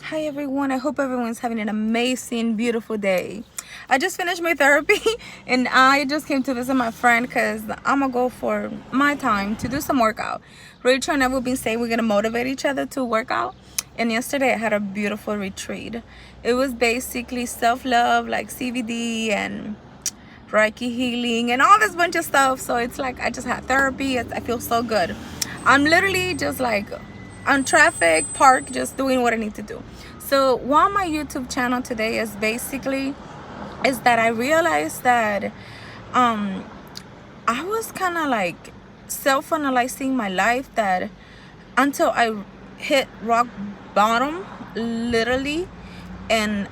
Hi everyone, I hope everyone's having an amazing, beautiful day. I just finished my therapy and I just came to visit my friend because I'm gonna go for my time to do some workout. Rachel and I have been saying we're gonna motivate each other to work out. And yesterday I had a beautiful retreat. It was basically self-love, like CBD and Reiki healing and all this bunch of stuff. So it's like I just had therapy. I feel so good. I'm literally just like on traffic park, just doing what I need to do. So what my YouTube channel today is basically is that I realized that I was kind of like self-analyzing my life, that until I hit rock bottom literally, and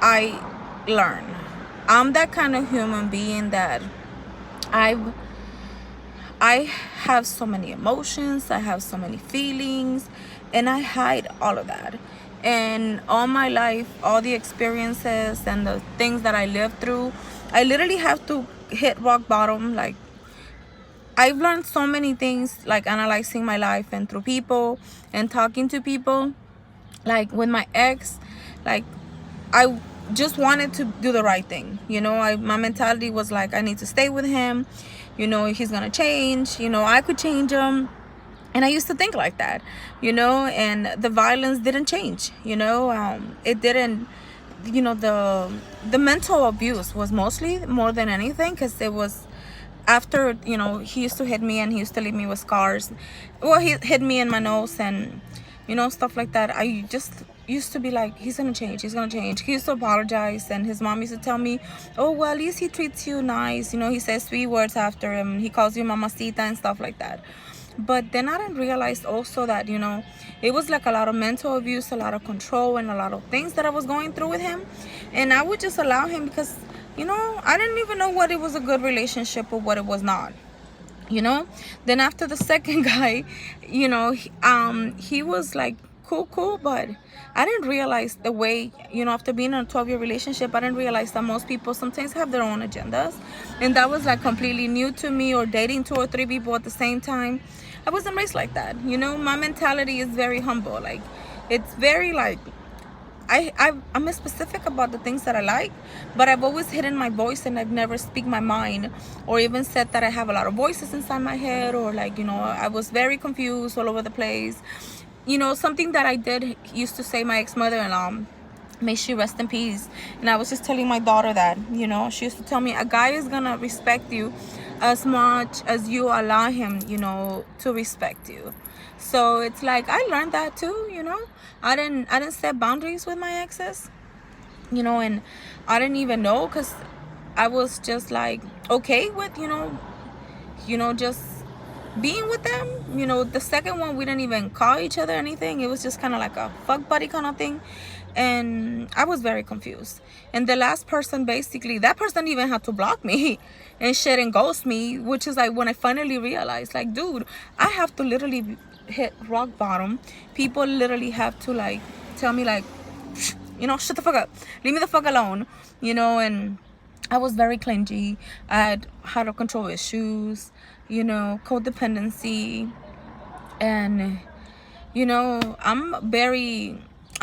I learn. I'm that kind of human being that I've I have so many emotions, I have so many feelings, and I hide all of that. And all my life, all the experiences and the things that I lived through, I literally have to hit rock bottom. Like, I've learned so many things, like analyzing my life and through people and talking to people. Like with my ex, like I just wanted to do the right thing. My mentality was like, I need to stay with him. He's gonna change. I could change him. And I used to think like that, and the violence didn't change. It didn't. The mental abuse was mostly more than anything, because it was after, he used to hit me and he used to leave me with scars. Well, he hit me in my nose and stuff like that. I just used to be like, he's gonna change, he used to apologize, and his mom used to tell me, oh well, at least he treats you nice, he says sweet words after him, he calls you mamacita and stuff like that. But then I didn't realize also that it was like a lot of mental abuse, a lot of control, and a lot of things that I was going through with him. And I would just allow him because I didn't even know what it was a good relationship or what it was not. Then after the second guy, he was like cool, but I didn't realize the way, after being in a 12-year relationship, I didn't realize that most people sometimes have their own agendas, and that was like completely new to me. Or dating 2 or 3 people at the same time, I wasn't raised like that. My mentality is very humble. Like, it's very like, I'm specific about the things that I like, but I've always hidden my voice, and I've never speak my mind, or even said that I have a lot of voices inside my head, or like, I was very confused all over the place. Something that I did used to say my ex-mother-in-law, may she rest in peace. And I was just telling my daughter that, she used to tell me, a guy is gonna respect you as much as you allow him, to respect you. So it's like I learned that too. I didn't set boundaries with my exes, and I didn't even know, because I was just like okay with just being with them. The second one, we didn't even call each other anything. It was just kind of like a fuck buddy kind of thing, and I was very confused. And the last person, basically, that person even had to block me and shit and ghost me, which is like when I finally realized, like, dude, I have to literally hit rock bottom. People literally have to like tell me like, shut the fuck up, leave me the fuck alone. And I was very clingy. I had how to control issues, codependency. And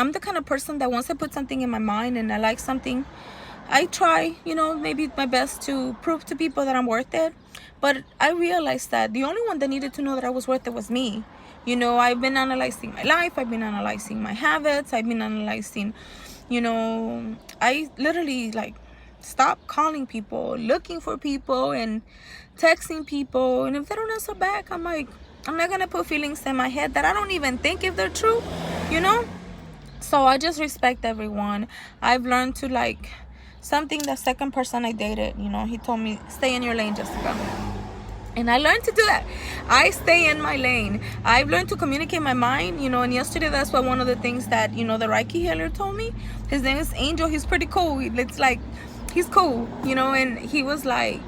I'm the kind of person that once I put something in my mind and I like something, I try, maybe my best to prove to people that I'm worth it. But I realized that the only one that needed to know that I was worth it was me. I've been analyzing my life, I've been analyzing my habits, I've been analyzing, I literally like stop calling people, looking for people, and texting people. And if they don't answer back, I'm like, I'm not gonna put feelings in my head that I don't even think if they're true, So I just respect everyone. I've learned to like something. The second person I dated, he told me, stay in your lane, Jessica. And I learned to do that. I stay in my lane. I've learned to communicate my mind, and yesterday that's what one of the things that, the Reiki healer told me. His name is Angel. He's pretty cool. It's like, he's cool, and he was like,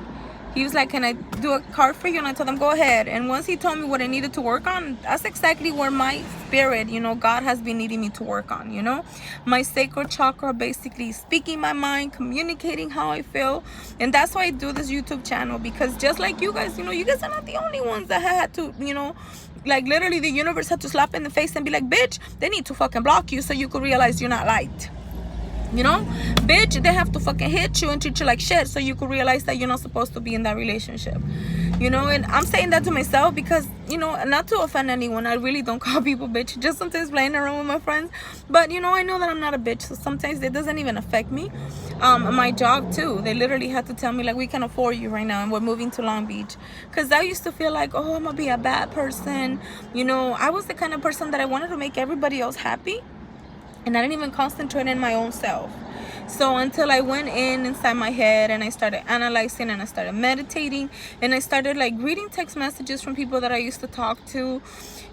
He was like, can I do a card for you? And I told him, go ahead. And once he told me what I needed to work on, that's exactly where my spirit, you know, God has been needing me to work on, you know. My sacral chakra, basically speaking my mind, communicating how I feel. And that's why I do this YouTube channel, because just like you guys, you know, you guys are not the only ones that had to, you know, like literally the universe had to slap in the face and be like, bitch, they need to fucking block you so you could realize you're not liked. You know, bitch, they have to fucking hit you and treat you like shit so you could realize that you're not supposed to be in that relationship. You know, and I'm saying that to myself because, you know, not to offend anyone, I really don't call people bitch, just sometimes playing around with my friends. But, you know, I know that I'm not a bitch, so sometimes it doesn't even affect me. My job too, they literally had to tell me like, we can afford you right now and we're moving to Long Beach. Because I used to feel like, oh, I'm gonna be a bad person. You know, I was the kind of person that I wanted to make everybody else happy, and I didn't even concentrate in my own self. So until I went inside my head and I started analyzing and I started meditating and I started like reading text messages from people that I used to talk to.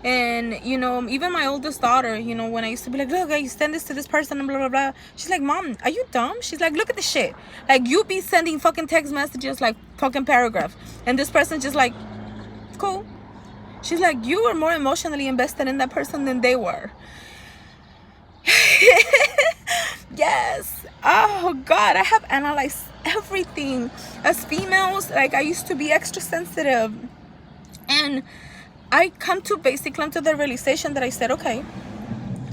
And, you know, even my oldest daughter, you know, when I used to be like, look, I send this to this person and blah, blah, blah. She's like, Mom, are you dumb? She's like, look at this shit. Like, you be sending fucking text messages like fucking paragraph. And this person's just like, cool. She's like, you were more emotionally invested in that person than they were. Yes. Oh God, I have analyzed everything. As females, like, I used to be extra sensitive, and I come to the realization that I said, okay,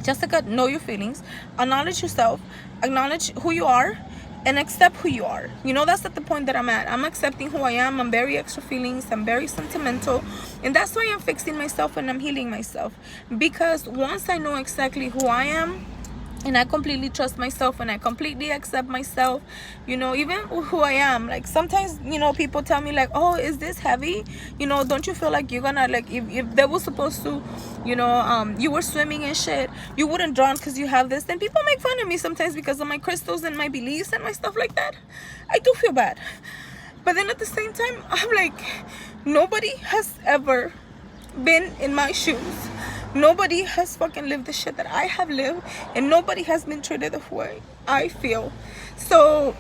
Jessica, know your feelings, acknowledge yourself, acknowledge who you are, and accept who you are. You know, that's at the point that I'm at. I'm accepting who I am. I'm very extra feelings. I'm very sentimental. And that's why I'm fixing myself and I'm healing myself. Because once I know exactly who I am, and I completely trust myself and I completely accept myself, you know, even who I am. Like, sometimes, you know, people tell me like, oh, is this heavy? You know, don't you feel like you're gonna, like, if they were supposed to, you know, you were swimming and shit, you wouldn't drown because you have this. Then people make fun of me sometimes because of my crystals and my beliefs and my stuff like that. I do feel bad. But then at the same time, I'm like, nobody has ever been in my shoes. Nobody has fucking lived the shit that I have lived, and nobody has been treated the way I feel. So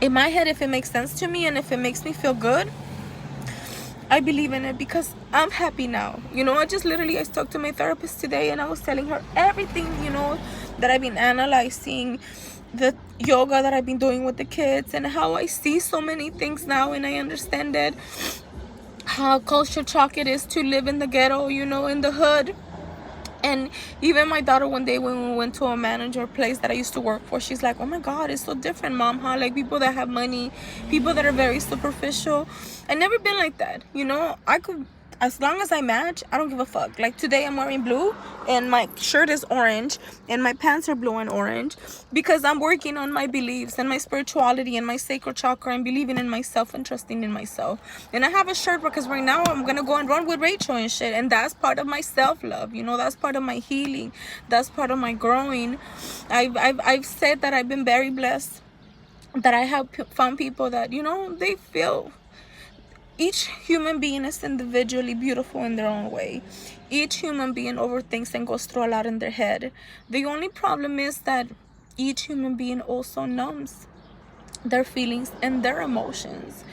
in my head, if it makes sense to me and if it makes me feel good, I believe in it because I'm happy now. You know, I spoke to my therapist today and I was telling her everything, you know, that I've been analyzing, the yoga that I've been doing with the kids, and how I see so many things now and I understand it. How culture shock it is to live in the ghetto, you know, in the hood. And even my daughter, one day when we went to a manager place that I used to work for, she's like, oh my God, it's so different, Mom, huh? Like, people that have money, people that are very superficial. I never been like that, you know. I could, as long as I match, I don't give a fuck. Like, today I'm wearing blue and my shirt is orange and my pants are blue and orange because I'm working on my beliefs and my spirituality and my sacral chakra and believing in myself and trusting in myself. And I have a shirt because right now I'm gonna go and run with Rachel and shit, and that's part of my self-love, you know. That's part of my healing. That's part of my growing. I've said that I've been very blessed, that I have found people that, you know, they feel. Each human being is individually beautiful in their own way. Each human being overthinks and goes through a lot in their head. The only problem is that each human being also numbs their feelings and their emotions.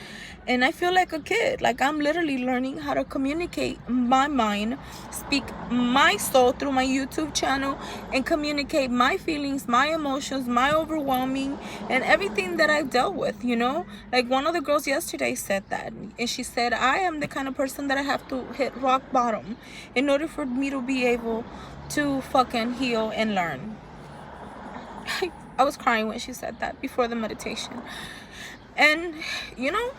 And I feel like a kid. Like, I'm literally learning how to communicate my mind, speak my soul through my YouTube channel, and communicate my feelings, my emotions, my overwhelming, and everything that I've dealt with, you know? Like, one of the girls yesterday said that, and she said, I am the kind of person that I have to hit rock bottom in order for me to be able to fucking heal and learn. I was crying when she said that before the meditation. And, you know,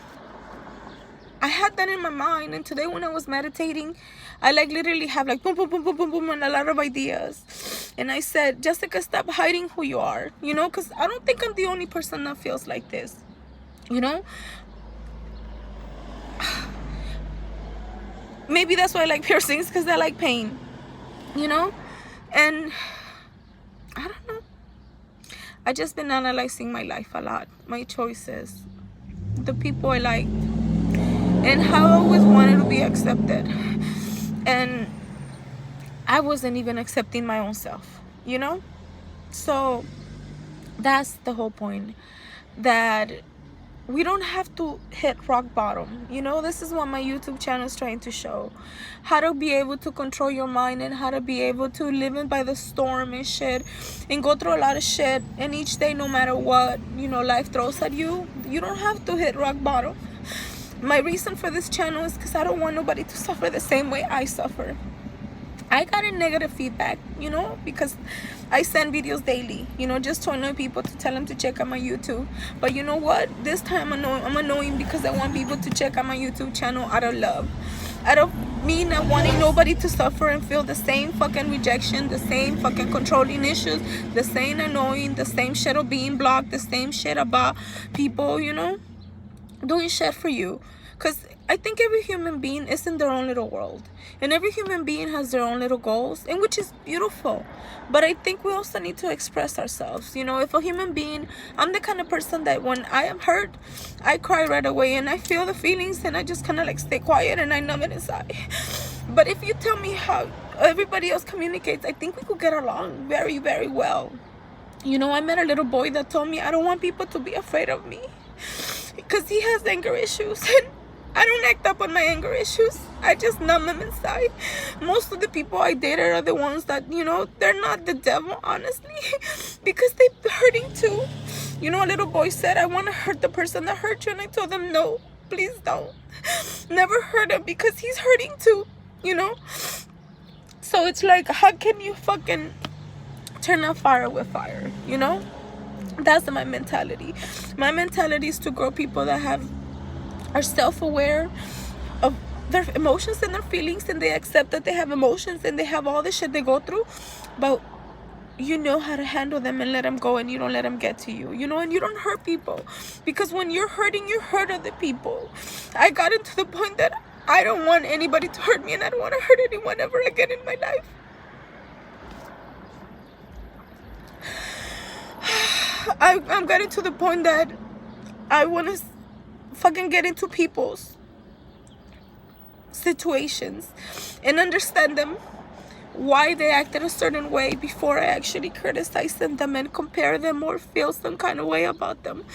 I had that in my mind, and today when I was meditating, I like literally have like boom, boom, boom, boom, boom, boom, and a lot of ideas. And I said, Jessica, stop hiding who you are, you know, because I don't think I'm the only person that feels like this, you know. Maybe that's why I like piercings, because I like pain, you know. And I don't know. I just been analyzing my life a lot, my choices, the people I liked, and how I always wanted to be accepted. And I wasn't even accepting my own self, you know? So that's the whole point. That We don't have to hit rock bottom. You know, this is what my YouTube channel is trying to show. How to be able to control your mind, and how to be able to live in by the storm and shit, and go through a lot of shit. And each day, no matter what, you know, life throws at you, you don't have to hit rock bottom. My reason for this channel is because I don't want nobody to suffer the same way I suffer. I got a negative feedback, you know, because I send videos daily, you know, just to annoy people, to tell them to check out my YouTube. But you know what? This time I'm annoying because I want people to check out my YouTube channel out of love. Out of me not wanting nobody to suffer and feel the same fucking rejection, the same fucking controlling issues, the same annoying, the same shit of being blocked, the same shit about people, you know, doing shit for you. Because I think every human being is in their own little world, and every human being has their own little goals, and which is beautiful. But I think we also need to express ourselves. You know, if a human being, I'm the kind of person that when I am hurt, I cry right away, and I feel the feelings, and I just kind of like stay quiet, and I numb it inside. But if you tell me how everybody else communicates, I think we could get along very, very well. You know, I met a little boy that told me, I don't want people to be afraid of me because he has anger issues, and I don't act up on my anger issues. I just numb them inside. Most of the people I dated are the ones that, you know, they're not the devil, honestly, because they're hurting too. You know, a little boy said, I want to hurt the person that hurt you, and I told him, no, please don't. Never hurt him, because he's hurting too, you know. So it's like, how can you fucking turn a fire with fire, you know? That's my mentality. My mentality is to grow people that are self-aware of their emotions and their feelings, and they accept that they have emotions and they have all the shit they go through, but you know how to handle them and let them go, and you don't let them get to you, you know, and you don't hurt people, because when you're hurting, you hurt other people. I got into the point that I don't want anybody to hurt me, and I don't want to hurt anyone ever again in my life. I'm getting to the point that I want to fucking get into people's situations and understand them, why they acted a certain way, before I actually criticize them and compare them or feel some kind of way about them.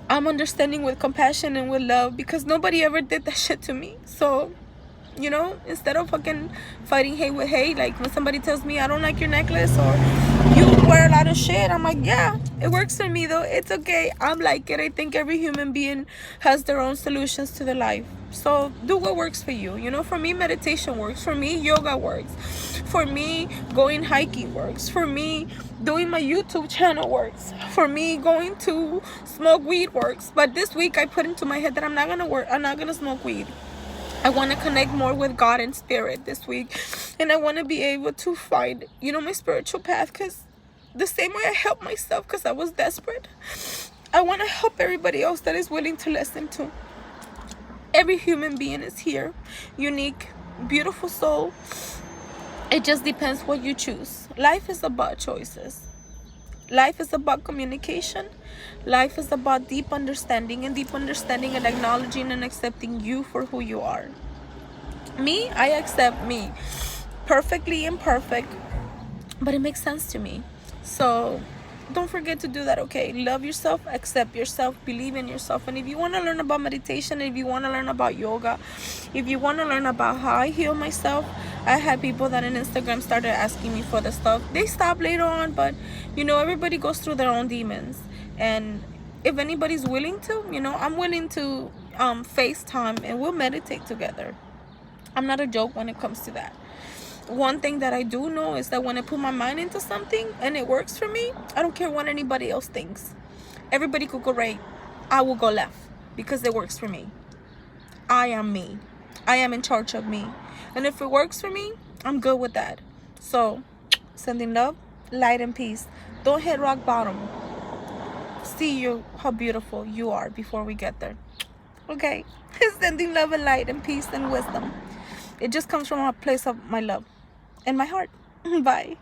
I'm understanding with compassion and with love, because nobody ever did that shit to me. So, you know, instead of fucking fighting hate with hate, like when somebody tells me I don't like your necklace, or you wear a lot of shit, I'm like, yeah, it works for me though, it's okay, I'm like it. I think every human being has their own solutions to their life, so do what works for you. You know, for me, meditation works. For me, yoga works. For me, going hiking works. For me, doing my YouTube channel works. For me, going to smoke weed works. But this week I put into my head that I'm not gonna smoke weed. I want to connect more with God and spirit this week, and I want to be able to find, you know, my spiritual path, because the same way I helped myself because I was desperate, I want to help everybody else that is willing to listen to. Every human being is here, unique, beautiful soul. It just depends what you choose. Life is about choices. Life is about communication. Life is about deep understanding and acknowledging and accepting you for who you are. Me, I accept me. Perfectly imperfect, but it makes sense to me. So don't forget to do that, okay? Love yourself, accept yourself, believe in yourself. And if you want to learn about meditation, if you want to learn about yoga, if you want to learn about how I heal myself, I had people that on Instagram started asking me for the stuff. They stopped later on, but you know, everybody goes through their own demons. And if anybody's willing to, you know, I'm willing to FaceTime and we'll meditate together. I'm not a joke when it comes to that. One thing that I do know is that when I put my mind into something and it works for me, I don't care what anybody else thinks. Everybody could go right, I will go left, because it works for me. I am me. I am in charge of me. And if it works for me, I'm good with that. So, sending love, light, and peace. Don't hit rock bottom. See you, how beautiful you are before we get there. Okay? Sending love and light and peace and wisdom. It just comes from a place of my love and my heart. Bye.